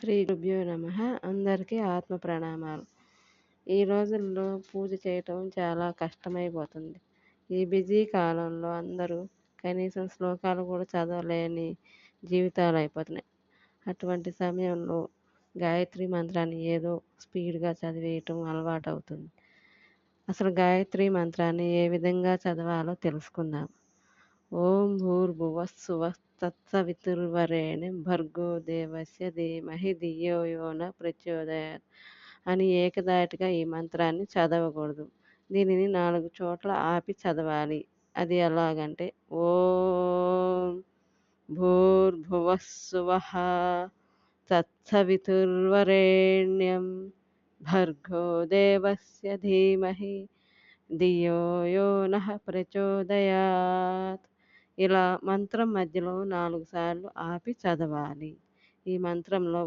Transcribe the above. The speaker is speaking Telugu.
శ్రీ గురుభ్యో నమః. అందరికీ ఆత్మ ప్రణామాలు. ఈ రోజుల్లో పూజ చేయటం చాలా కష్టమైపోతుంది. ఈ బిజీ కాలంలో అందరూ కనీసం శ్లోకాలు కూడా చదవలేని జీవితాలు అయిపోతున్నాయి. అటువంటి సమయంలో గాయత్రి మంత్రాన్ని ఏదో స్పీడ్గా చదివేయటం అలవాటవుతుంది. అసలు గాయత్రి మంత్రాన్ని ఏ విధంగా చదవాలో తెలుసుకుందాం. ఓం భూర్భువస్సువః తత్సవితుర్వరేణ్యం భర్గో దేవస్య ధీమహి ధియో యో న ప్రచోదయాత్ అని ఏకధాటిగా ఈ మంత్రాన్ని చదవకూడదు. దీనిని 4 చోట్ల ఆపి చదవాలి. అది ఎలాగంటే ఓం భూర్భువస్సువః తత్సవితుర్వరేణ్యం భర్గో దేవస్య ధీమహి ధియో యో నః ప్రచోదయాత్. ఇలా మంత్రం మధ్యలో 4 సార్లు ఆపి చదవాలి. ఈ మంత్రంలో